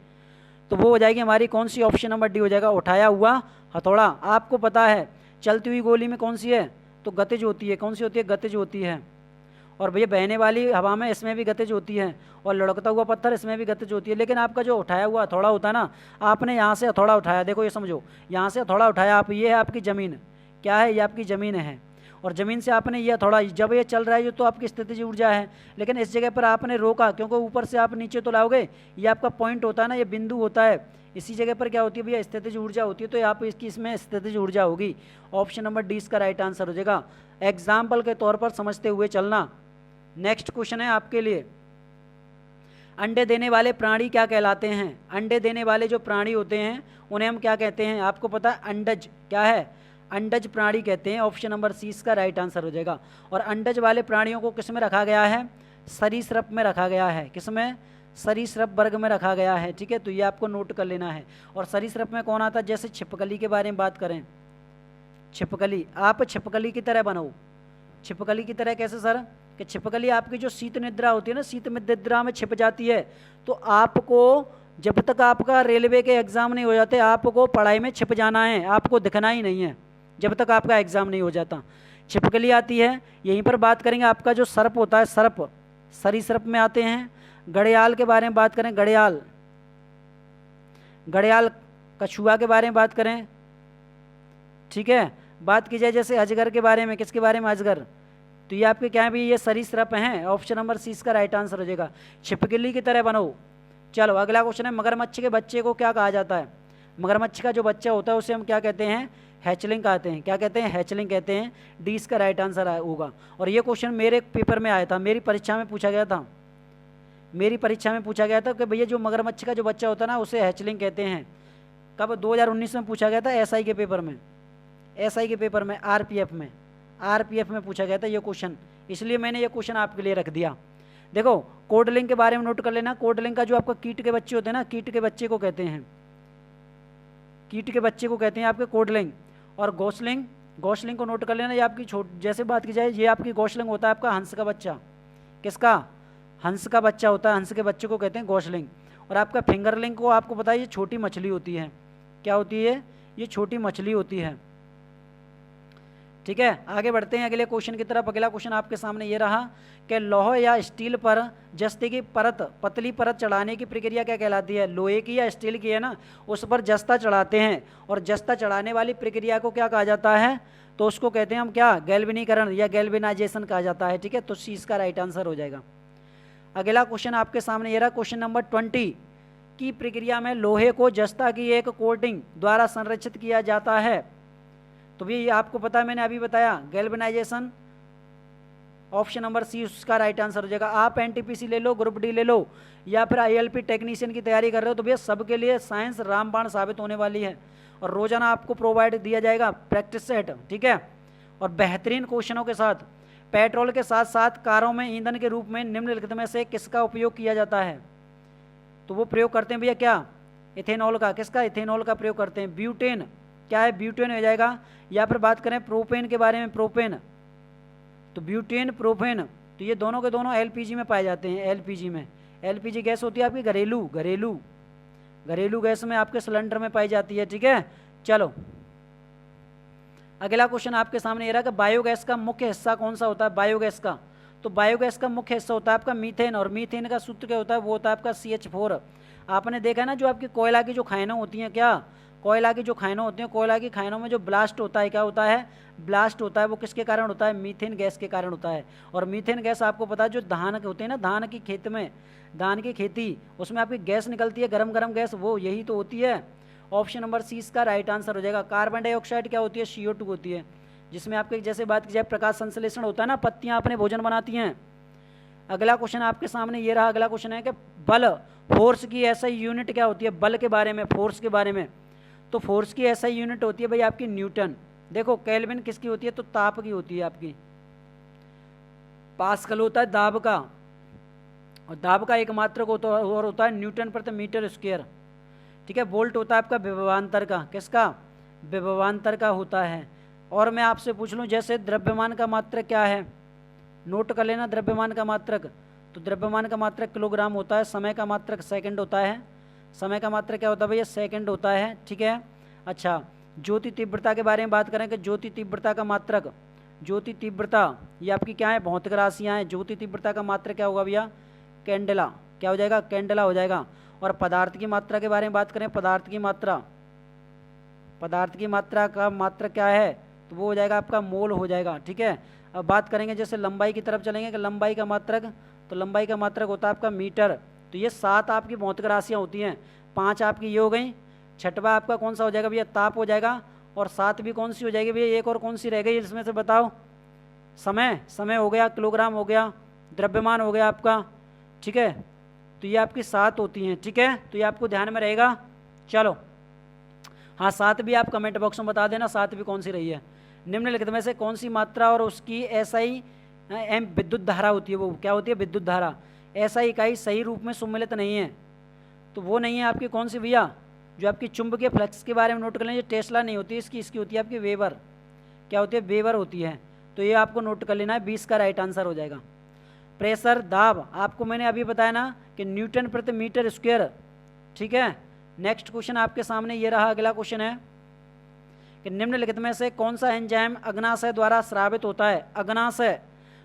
तो वो हो जाएगी हमारी कौन सी, ऑप्शन नंबर डी हो जाएगा, उठाया हुआ हथौड़ा। आपको पता है चलती हुई गोली में कौन सी है, तो गतिज होती है। कौन सी होती है, गतिज होती है। और भैया बहने वाली हवा में इसमें भी गतिज होती है, और लुढ़कता हुआ पत्थर इसमें भी गतिज होती है। लेकिन आपका जो उठाया हुआ हथौड़ा होता है ना, आपने यहाँ से हथौड़ा उठाया, देखो ये समझो, यहाँ से हथौड़ा उठाया आप, ये है आपकी ज़मीन, क्या है, ये आपकी ज़मीन है। और ज़मीन से आपने ये हथौड़ा, जब ये चल रहा है तो आपकी स्थितिज ऊर्जा है। लेकिन इस जगह पर आपने रोका, क्योंकि ऊपर से आप नीचे तो लाओगे, ये आपका पॉइंट होता है ना, ये बिंदु होता है, इसी जगह पर क्या होती है भैया, स्थितिज ऊर्जा होती है। तो आप इसकी इसमें स्थितिज ऊर्जा होगी। ऑप्शन नंबर डी इसका राइट आंसर हो जाएगा। एग्जाम्पल के तौर पर समझते हुए चलना। नेक्स्ट क्वेश्चन है आपके लिए, अंडे देने वाले प्राणी क्या कहलाते हैं। अंडे देने वाले जो प्राणी होते हैं उन्हें हम क्या कहते हैं, आपको पता है, अंडज क्या है, अंडज प्राणी कहते हैं। ऑप्शन नंबर सी इसका राइट आंसर हो जाएगा। और अंडज वाले प्राणियों को किस में रखा गया है, सरीसृप में रखा गया है। किसमें, सरीसृप वर्ग में रखा गया है। ठीक है, तो ये आपको नोट कर लेना है। और सरीसृप में कौन आता है, जैसे छिपकली के बारे में बात करें, छिपकली, आप छिपकली की तरह बनो। छिपकली की तरह कैसे सर, कि छिपकली आपकी जो शीत निद्रा होती है ना, शीत निद्रा में छिप जाती है। तो आपको जब तक आपका रेलवे के एग्ज़ाम नहीं हो जाते, आपको पढ़ाई में छिप जाना है, आपको दिखना ही नहीं है जब तक आपका एग्ज़ाम नहीं हो जाता। छिपकली आती है। यहीं पर बात करेंगे आपका जो सर्प होता है, सर्प, सरीसृप में आते हैं। घड़ियाल के बारे में बात करें, घड़ियाल, कछुआ के बारे में बात करें। ठीक है, बात की जाए जैसे अजगर के बारे में, किसके बारे में, अजगर, तो ये आपके क्या है भी, ये सरीसृप हैं। ऑप्शन नंबर सी इसका राइट आंसर हो जाएगा। छिपकली की तरह बनो। चलो अगला क्वेश्चन है, मगरमच्छ के बच्चे को क्या कहा जाता है। मगरमच्छ का जो बच्चा होता है उसे हम क्या कहते हैं, हैचलिंग कहते हैं। क्या कहते हैं, हैचलिंग कहते हैं। डी इसका राइट आंसर होगा। और ये क्वेश्चन मेरे पेपर में आया था, मेरी परीक्षा में पूछा गया था, मेरी परीक्षा में पूछा गया था कि भैया जो मगरमच्छ का जो बच्चा होता है ना, उसे हैचलिंग कहते हैं। कब, 2019 में पूछा गया था, एसआई के पेपर में, एसआई के पेपर में, आरपीएफ में पूछा गया था ये क्वेश्चन, इसलिए मैंने ये क्वेश्चन आपके लिए रख दिया। देखो कोडलिंग के बारे में नोट कर लेना। कोडलिंग का जो आपका कीट के बच्चे होते हैं ना, कीट के बच्चे को कहते हैं, कीट के बच्चे को कहते हैं आपके कोडलिंग। और गौसलिंग, गौसलिंग को नोट कर लेना, ये आपकी जैसे बात की जाए, ये आपकी गौसलिंग होता है आपका हंस का बच्चा। किसका, हंस का बच्चा होता है, हंस के बच्चे को कहते हैं गौसलिंग। और आपका फिंगरलिंग को आपको पता है, ये छोटी मछली होती है। क्या होती है, ये छोटी मछली होती है। ठीक है, आगे बढ़ते हैं अगले क्वेश्चन की तरफ। अगला क्वेश्चन आपके सामने ये रहा कि लोहे या स्टील पर जस्ते की परत, पतली परत चढ़ाने की प्रक्रिया क्या कहलाती है। लोहे की या स्टील की है ना, उस पर जस्ता चढ़ाते हैं, और जस्ता चढ़ाने वाली प्रक्रिया को क्या कहा जाता है, तो उसको कहते हैं हम क्या, गैल्वेनीकरण या गैल्वेनाइजेशन कहा जाता है, ठीक है। तो सी इसका राइट आंसर हो जाएगा। अगला क्वेश्चन आपके सामने ये रहा, क्वेश्चन नंबर 20 की प्रक्रिया में लोहे को जस्ता की एक कोटिंग द्वारा संरक्षित किया जाता है। तो भी आपको पता है, मैंने अभी बताया गैल्वेनाइजेशन, ऑप्शन नंबर सी उसका राइट आंसर हो जाएगा। आप एनटीपीसी ले लो, ग्रुप डी ले लो, या फिर आईएलपी टेक्नीशियन की तैयारी कर रहे हो, तो भैया सबके लिए साइंस रामबाण साबित होने वाली है। और रोजाना आपको प्रोवाइड दिया जाएगा प्रैक्टिस सेट, ठीक है, और बेहतरीन क्वेश्चनों के साथ। पेट्रोल के साथ साथ कारों में ईंधन के रूप में निम्नलिखित में से किसका उपयोग किया जाता है? तो वो प्रयोग करते हैं भैया क्या, इथेनॉल का। किसका? इथेनॉल का प्रयोग करते हैं। ब्यूटेन, क्या है, ब्यूटेन हो जाएगा। या फिर बात करें प्रोपेन के बारे में, प्रोपेन, तो ब्यूटेन प्रोपेन, तो ये दोनों के दोनों एलपीजी में पाए जाते हैं। एलपीजी में, एलपीजी गैस होती है आपकी घरेलू गैस में आपके सिलेंडर में पाई जाती है, ठीक है। चलो अगला क्वेश्चन आपके सामने ये रहा कि बायोगैस का मुख्य हिस्सा कौन सा होता है? बायोगैस का, तो बायोगैस का मुख्य हिस्सा होता है आपका मीथेन, और मीथेन का सूत्र क्या होता है? वो होता है आपका CH4। आपने देखा ना, जो आपकी कोयला की जो खानें होती हैं, क्या कोयला की जो खानें होती हैं, कोयला की खानों में जो ब्लास्ट होता है, क्या होता है? ब्लास्ट होता है। वो किसके कारण होता है? मीथेन गैस के कारण होता है। और मीथेन गैस आपको पता है, जो धान के होते हैं ना, धान की खेत में, धान की खेती, उसमें आपकी गैस निकलती है, गरम गैस, वो यही तो होती है। ऑप्शन नंबर सी इसका राइट आंसर हो जाएगा। कार्बन डाइऑक्साइड क्या होती है? CO2 होती है, जिसमें आपके जैसे बात की जाए प्रकाश संश्लेषण होता है ना, पत्तियां अपने भोजन बनाती हैं। अगला क्वेश्चन आपके सामने ये रहा, अगला क्वेश्चन है कि बल, फोर्स की ऐसा यूनिट क्या होती है? बल के बारे में, फोर्स के बारे में, तो फोर्स की ऐसा यूनिट होती है भाई आपकी न्यूटन। देखो केल्विन किसकी होती है? तो ताप की होती है आपकी। पास्कल होता है दाब का, और दाब का एक मात्रक और होता है न्यूटन प्रति मीटर स्क्वायर, ठीक है। वोल्ट होता है आपका विभवांतर का, किसका? विभवांतर का होता है। और मैं आपसे पूछ लूँ, जैसे द्रव्यमान का मात्रक क्या है? नोट कर लेना द्रव्यमान का मात्रक। तो द्रव्यमान का मात्रक किलोग्राम होता है। समय का मात्रक सेकंड होता है। समय का मात्रक क्या होता है भैया? सेकंड होता है, ठीक है। अच्छा, ज्योति तीव्रता के बारे में बात करें कि ज्योति तीव्रता का मात्रक, ज्योति तीव्रता ये आपकी क्या है? भौतिक राशियाँ हैं। ज्योति तीव्रता का मात्रक क्या होगा भैया? कैंडेला, क्या हो जाएगा? कैंडेला हो जाएगा। और पदार्थ की मात्रा के बारे में बात करें, पदार्थ की मात्रा, पदार्थ की मात्रा का मात्रक क्या है? तो वो हो जाएगा आपका मोल हो जाएगा, ठीक है। अब बात करेंगे जैसे लंबाई की तरफ चलेंगे कि लंबाई का मात्रक, तो लंबाई का मात्रक होता है आपका मीटर। तो ये 7 आपकी भौतिक राशियाँ होती हैं। 5 आपकी ये हो गई, छठवा आपका कौन सा हो जाएगा भैया? ताप हो जाएगा। और 7वीं कौन सी हो जाएगी भैया? एक और कौन सी रह गई इसमें से बताओ? समय, समय हो गया, किलोग्राम हो गया, द्रव्यमान हो गया आपका, ठीक है। तो ये आपकी 7 होती हैं, ठीक है। तो ये आपको ध्यान में रहेगा। चलो हाँ, 7 भी आप कमेंट बॉक्स में बता देना 7 भी कौन सी रही है। निम्नलिखित में से कौन सी मात्रा और उसकी SI एम विद्युत धारा होती है? वो क्या होती है? विद्युत धारा। SI इकाई सही रूप में सम्मिलित नहीं है, तो वो नहीं है आपकी कौन सी भैया? जो आपकी चुंबकीय फ्लक्स के बारे में नोट कर लें, ये टेस्ला नहीं होती इसकी होती है आपकी वेबर। क्या होती है? वेबर होती है। तो ये आपको नोट कर लेना है, 20 का राइट आंसर हो जाएगा। प्रेशर, दाब, आपको मैंने अभी बताया ना कि न्यूटन प्रति मीटर स्क्वायर, ठीक है। नेक्स्ट क्वेश्चन आपके सामने ये रहा, अगला क्वेश्चन है कि निम्नलिखित में से कौन सा एंजाइम अग्नाशय द्वारा स्रावित होता है? अग्नाशय,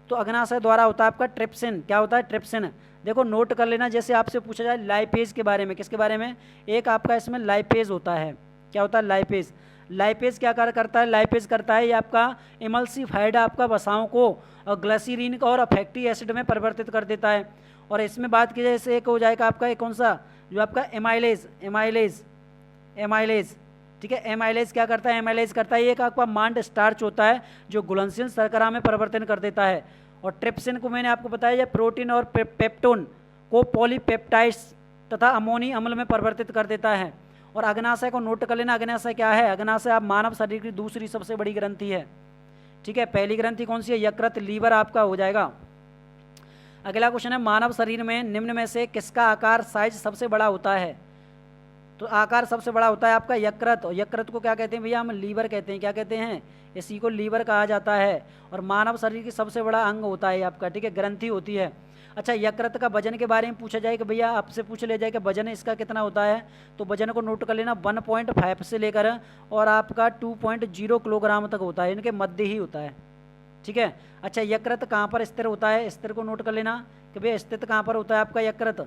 तो अग्नाशय द्वारा होता है आपका ट्रिप्सिन। क्या होता है? ट्रिप्सिन। देखो नोट कर लेना, जैसे आपसे पूछा जाए लाइपेज के बारे में, किसके बारे में? एक आपका इसमें लाइपेज होता है। क्या होता है? लाइपेज। लाइपेज क्या कार्य करता है? लाइपेज करता है ये आपका इमल्सिफाइड आपका वसाओं को ग्लिसरीन और फैटी एसिड में परिवर्तित कर देता है। और इसमें बात की जाए, जैसे एक हो जाएगा आपका एक कौन सा, जो आपका एमाइलेज, एमाइलेज, ठीक है। एमाइलेज क्या करता है? एमाइलेज करता है, एक आपका मांड स्टार्च होता है जो घुलनशील शर्करा में परिवर्तन कर देता है। और ट्रिप्सिन को मैंने आपको बताया, प्रोटीन और पेप्टोन को पॉलीपेप्टाइड्स तथा अमोनी अम्ल में परिवर्तित कर देता है। और अग्नाशय को नोट कर लेना, अग्नाशय क्या है? अग्नाशय आप मानव शरीर की दूसरी सबसे बड़ी ग्रंथि है, ठीक है। पहली ग्रंथि कौन सी है? यकृत, लीवर आपका हो जाएगा। अगला क्वेश्चन है, मानव शरीर में निम्न में से किसका आकार साइज सबसे बड़ा होता है? तो आकार सबसे बड़ा होता है आपका यकृत। और यकृत को क्या कहते हैं भैया? हम लीवर कहते हैं। क्या कहते हैं? इसी को लीवर कहा जाता है। और मानव शरीर की सबसे बड़ा अंग होता है आपका, ठीक है, ग्रंथि होती है। अच्छा, यकृत का वजन के बारे में पूछा जाए कि भैया आपसे पूछ ले जाए कि वजन इसका कितना होता है, तो वजन को नोट कर लेना, 1.5 से लेकर और आपका 2.0 किलोग्राम तक होता है, इनके मध्य ही होता है, ठीक है। अच्छा, यकृत कहाँ पर स्थिर होता है? स्थिर को नोट कर लेना कि भैया स्थित कहाँ पर होता है आपका यकृत।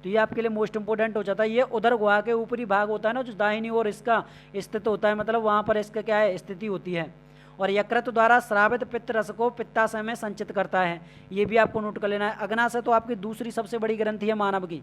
तो ये आपके लिए मोस्ट इंपोर्टेंट हो जाता है। ये उधर गुहा के ऊपरी भाग होता है ना, जो दाहिनी ओर इसका स्थित होता है, मतलब वहाँ पर इसका क्या है? स्थिति होती है। और यकृत द्वारा स्रावित पित्त रस को पित्ताशय में संचित करता है। ये भी आपको नोट कर लेना है। अग्नाशय तो आपकी दूसरी सबसे बड़ी ग्रंथि है मानव की।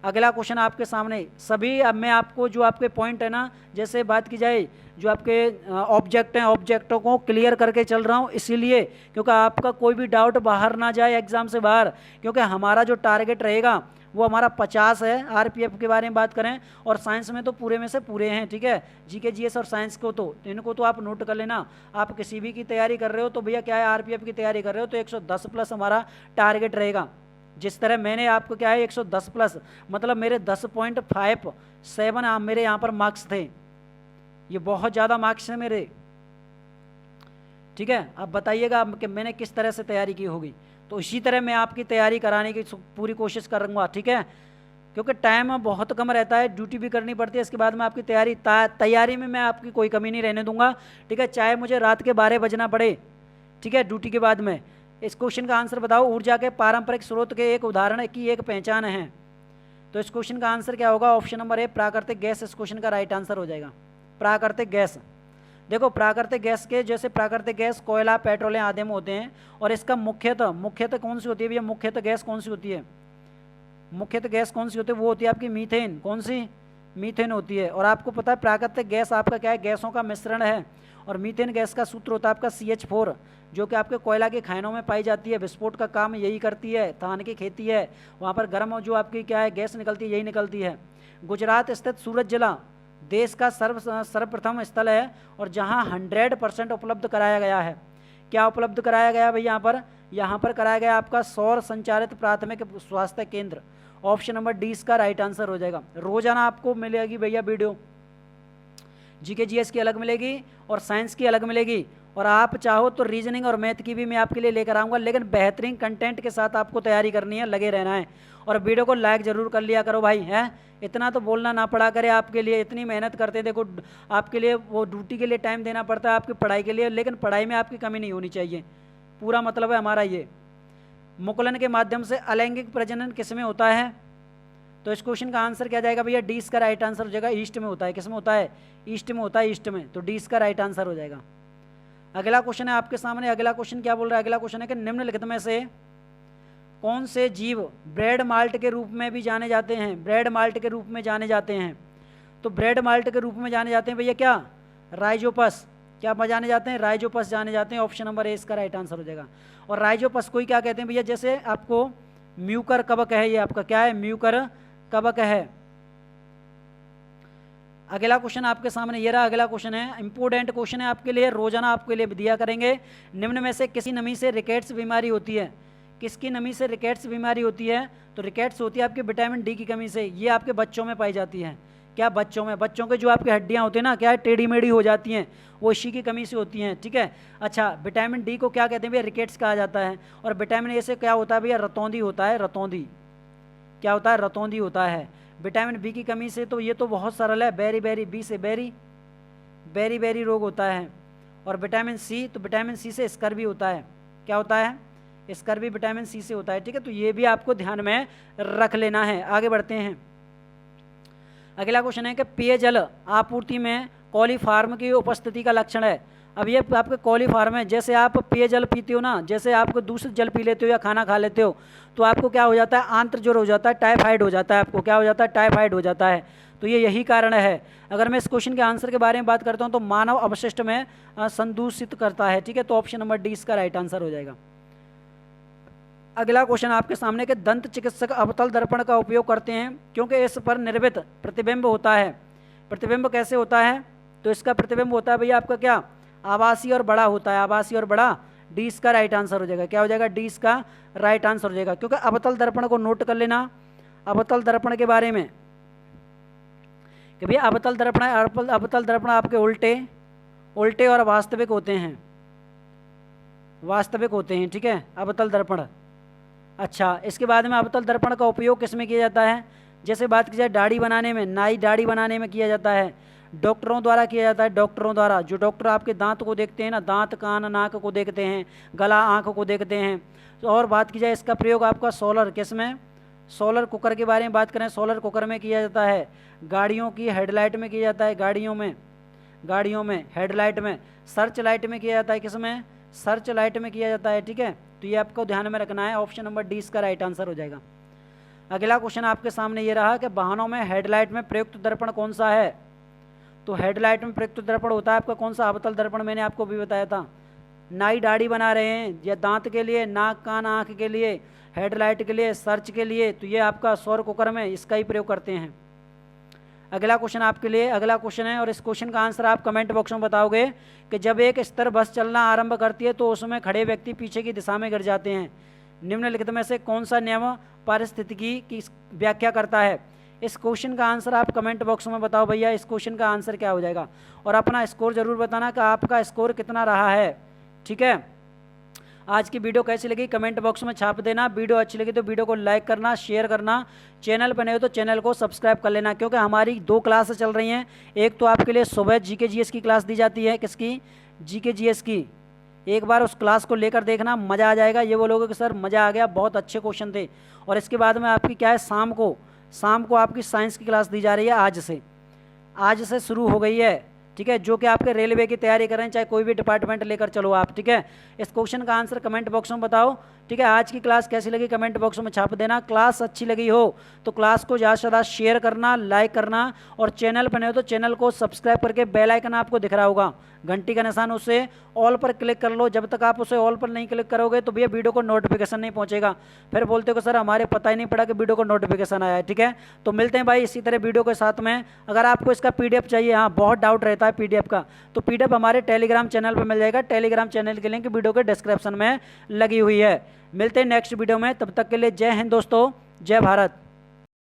अगला क्वेश्चन आपके सामने सभी, अब मैं आपको जो आपके पॉइंट है ना, जैसे बात की जाए जो आपके ऑब्जेक्ट हैं, ऑब्जेक्टों को क्लियर करके चल रहा हूँ, इसीलिए क्योंकि आपका कोई भी डाउट बाहर ना जाए एग्जाम से बाहर, क्योंकि हमारा जो टारगेट रहेगा वो हमारा 50 है। आरपीएफ के बारे में बात करें और साइंस में तो पूरे में से पूरे हैं, ठीक है। जीके जीएस और साइंस को तो इनको तो आप नोट कर लेना। आप किसी भी की तैयारी कर रहे हो तो भैया क्या है, आरपीएफ की तैयारी कर रहे हो तो 110 प्लस हमारा टारगेट रहेगा। जिस तरह मैंने आपको क्या है 110 प्लस, मतलब मेरे 10.57 मेरे यहाँ पर मार्क्स थे। ये बहुत ज़्यादा मार्क्स हैं मेरे, ठीक है। अब बताइएगा कि मैंने किस तरह से तैयारी की होगी। तो इसी तरह मैं आपकी तैयारी कराने की पूरी कोशिश करूँगा, ठीक है। क्योंकि टाइम बहुत कम रहता है, ड्यूटी भी करनी पड़ती है, इसके बाद में आपकी तैयारी में मैं आपकी कोई कमी नहीं रहने दूंगा, ठीक है। चाहे मुझे रात के 12 बजना पड़े, ठीक है, ड्यूटी के बाद में। इस क्वेश्चन का आंसर बताओ। ऊर्जा के पारंपरिक स्रोत के एक उदाहरण की एक पहचान है। तो इस क्वेश्चन का आंसर क्या होगा? ऑप्शन नंबर ए प्राकृतिक गैस इस क्वेश्चन का राइट आंसर हो जाएगा। प्राकृतिक गैस, देखो प्राकृतिक गैस के जैसे प्राकृतिक गैस कोयला, पेट्रोल आदि में होते हैं। और इसका मुख्यतः कौन सी होती है भैया? मुख्यतः गैस कौन सी होती है? मुख्यतः गैस कौन सी होती है? वो होती है आपकी मीथेन। कौन सी? मीथेन होती है। और आपको पता है प्राकृतिक गैस आपका क्या है? गैसों का मिश्रण है। और मीथेन गैस का सूत्र होता है आपका CH4, जो कि आपके कोयला के खानों में पाई जाती है। विस्फोट का काम यही करती है, धान की खेती है, वहाँ पर गर्म जो आपकी क्या है गैस निकलती है, यही निकलती है। गुजरात स्थित सूरत जिला देश का सर्वप्रथम स्थल है और जहाँ 100% उपलब्ध कराया गया है। क्या उपलब्ध कराया गया भाई? यहाँ पर कराया गया आपका सौर संचालित प्राथमिक स्वास्थ्य केंद्र। ऑप्शन नंबर डी इसका राइट आंसर हो जाएगा। रोजाना आपको मिलेगी भैया वीडियो, जीके जीएस की अलग मिलेगी और साइंस की अलग मिलेगी। और आप चाहो तो रीजनिंग और मैथ की भी मैं आपके लिए लेकर आऊँगा, लेकिन बेहतरीन कंटेंट के साथ आपको तैयारी करनी है, लगे रहना है। और वीडियो को लाइक ज़रूर कर लिया करो भाई, है इतना तो बोलना ना पड़ा करे आपके लिए। इतनी मेहनत करते हैं, देखो आपके लिए वो ड्यूटी के लिए टाइम देना पड़ता है, आपकी पढ़ाई के लिए, लेकिन पढ़ाई में आपकी कमी नहीं होनी चाहिए। पूरा मतलब है हमारा ये। मुकुलन के माध्यम से अलैंगिक प्रजनन किसमें होता है? तो इस क्वेश्चन का आंसर क्या जाएगा भैया? डी इसका राइट आंसर हो जाएगा। ईस्ट में होता है। किस में होता है? ईस्ट में होता है, ईस्ट में। तो डी इसका राइट आंसर हो जाएगा। अगला क्वेश्चन है आपके सामने। अगला क्वेश्चन क्या बोल रहा है? अगला क्वेश्चन है कि निम्नलिखित में से कौन से जीव ब्रेड माल्ट के रूप में भी जाने जाते हैं? ब्रेड माल्ट के रूप में जाने जाते हैं। तो ब्रेड माल्ट के रूप में जाने जाते हैं भैया क्या? राइजोपस। क्या जाने जाते हैं? राइजोपस जाने जाते हैं। ऑप्शन नंबर ए इसका राइट आंसर हो जाएगा। और राइजोपस को ही क्या कहते हैं भैया? जैसे आपको म्यूकर कवक है, ये आपका क्या है? म्यूकर कवक है। अगला क्वेश्चन आपके सामने ये रहा। अगला क्वेश्चन है, इंपोर्टेंट क्वेश्चन है आपके लिए, रोजाना आपके लिए दिया करेंगे। निम्न में से किसी नमी से रिकेट्स बीमारी होती है? किसकी नमी से रिकेट्स बीमारी होती है? तो रिकेट्स होती है आपके विटामिन डी की कमी से। ये आपके बच्चों में पाई जाती है। क्या बच्चों में? बच्चों के जो आपकी हड्डियां होती हैं ना, क्या है, टेढ़ी मेढ़ी हो जाती हैं, वो इसी की कमी से होती हैं, ठीक है। अच्छा, विटामिन डी को क्या कहते हैं भैया? रिकेट्स कहा जाता है। और विटामिन ए से क्या होता है भैया? रतौंधी होता है। रतौंधी क्या होता है? रतौंधी होता है। विटामिन बी की कमी से तो ये तो बहुत सरल है, बेरी बेरी, बी से बेरी, बेरी बेरी रोग होता है। और विटामिन सी, तो विटामिन सी से स्कर्वी होता है। क्या होता है? स्कर्वी विटामिन सी से होता है, ठीक है। तो ये भी आपको ध्यान में रख लेना है। आगे बढ़ते हैं। अगला क्वेश्चन है कि पेयजल आपूर्ति में कॉलीफॉर्म की उपस्थिति का लक्षण है। अब ये आपके कॉलीफॉर्म है, जैसे आप पेयजल पीते हो ना, जैसे आप दूषित जल पी लेते हो या खाना खा लेते हो, तो आपको क्या हो जाता है? आंत्र ज्वर हो जाता है, टाइफाइड हो जाता है। आपको क्या हो जाता है? टाइफाइड हो जाता है। तो ये यही कारण है। अगर मैं इस क्वेश्चन के आंसर के बारे में बात करता हूँ तो मानव अपशिष्ट में संदूषित करता है, ठीक है। तो ऑप्शन नंबर डी इसका राइट आंसर हो जाएगा। अगला क्वेश्चन आपके सामने के दंत चिकित्सक अवतल दर्पण का उपयोग करते हैं क्योंकि इस पर निर्मित प्रतिबिंब होता है। प्रतिबिंब कैसे होता है? तो इसका प्रतिबिंब होता है भैया आपका क्या? आभासी और बड़ा होता है। आभासी और बड़ा। डी इसका राइट आंसर हो जाएगा। क्या हो जाएगा? डी इसका राइट आंसर हो जाएगा। क्योंकि अवतल दर्पण को नोट कर लेना, अवतल दर्पण के बारे में कि भैया अवतल दर्पण आपके उल्टे और वास्तविक होते हैं। वास्तविक होते हैं, ठीक है, अवतल दर्पण। अच्छा, इसके बाद में अवतल दर्पण का उपयोग किस में किया जाता है? जैसे बात की जाए दाढ़ी बनाने में, नाई दाढ़ी बनाने में किया जाता है। डॉक्टरों द्वारा किया जाता है। डॉक्टरों द्वारा, जो डॉक्टर आपके दांत को देखते हैं ना, दांत, कान, नाक को देखते हैं, गला, आँख को देखते हैं। तो और बात की जाए इसका प्रयोग आपका सोलर, किस में? सोलर कुकर के बारे में बात करें, सोलर कुकर में किया जाता है। गाड़ियों की हेडलाइट में किया जाता है, गाड़ियों में। गाड़ियों में, हेडलाइट में, सर्च लाइट में किया जाता है, किसमें, सर्च लाइट में किया जाता है, ठीक है। तो ये आपको ध्यान में रखना है, ऑप्शन नंबर डी इसका राइट आंसर हो जाएगा। अगला क्वेश्चन आपके सामने ये रहा कि वाहनों में हेडलाइट में प्रयुक्त दर्पण कौन सा है। तो हेडलाइट में प्रयुक्त दर्पण होता है आपका कौन सा, अवतल दर्पण, मैंने आपको भी बताया था। नाई दाढ़ी बना रहे हैं या दांत के लिए, नाक कान आँख के लिए, हेडलाइट के लिए, सर्च के लिए, तो ये आपका सौर कुकर में इसका ही प्रयोग करते हैं। अगला क्वेश्चन आपके लिए, अगला क्वेश्चन है और इस क्वेश्चन का आंसर आप कमेंट बॉक्स में बताओगे कि जब एक स्तर बस चलना आरंभ करती है तो उसमें खड़े व्यक्ति पीछे की दिशा में गिर जाते हैं। निम्नलिखित में से कौन सा नियम पारिस्थितिकी की व्याख्या करता है। इस क्वेश्चन का आंसर आप कमेंट बॉक्स में बताओ भैया, इस क्वेश्चन का आंसर क्या हो जाएगा, और अपना स्कोर जरूर बताना कि आपका स्कोर कितना रहा है, ठीक है। आज की वीडियो कैसी लगी कमेंट बॉक्स में छाप देना। वीडियो अच्छी लगी तो वीडियो को लाइक करना, शेयर करना, चैनल पर नए हो तो चैनल को सब्सक्राइब कर लेना, क्योंकि हमारी 2 क्लासेस चल रही हैं। एक तो आपके लिए सुबह जीके जीएस की क्लास दी जाती है, किसकी, जीके जीएस की। एक बार उस क्लास को लेकर देखना, मज़ा आ जाएगा। ये बोलोगे कि सर मज़ा आ गया, बहुत अच्छे क्वेश्चन थे। और इसके बाद में आपकी क्या है, शाम को आपकी साइंस की क्लास दी जा रही है, आज से शुरू हो गई है, ठीक है, जो कि आपके रेलवे की तैयारी कर रहे हैं, चाहे कोई भी डिपार्टमेंट लेकर चलो आप, ठीक है। इस क्वेश्चन का आंसर कमेंट बॉक्स में बताओ, ठीक है। आज की क्लास कैसी लगी कमेंट बॉक्स में छाप देना। क्लास अच्छी लगी हो तो क्लास को ज़्यादा से ज़्यादा शेयर करना, लाइक करना, और चैनल पर नए हो तो चैनल को सब्सक्राइब करके बेल आइकन आपको दिख रहा होगा, घंटी का निशान, उसे ऑल पर क्लिक कर लो। जब तक आप उसे ऑल पर नहीं क्लिक करोगे तो भैया वीडियो को नोटिफिकेशन नहीं पहुंचेगा, फिर बोलते हो सर हमारे पता ही नहीं पड़ा कि वीडियो को नोटिफिकेशन आया है, ठीक है। तो मिलते हैं भाई इसी तरह वीडियो के साथ में। अगर आपको इसका पीडीएफ चाहिए, हाँ बहुत डाउट रहता है पीडीएफ का, तो पीडीएफ हमारे टेलीग्राम चैनल पर मिल जाएगा। टेलीग्राम चैनल की लिंक वीडियो के डिस्क्रिप्शन में लगी हुई है। मिलते हैं नेक्स्ट वीडियो में, तब तक के लिए जय हिंद दोस्तों, जय भारत।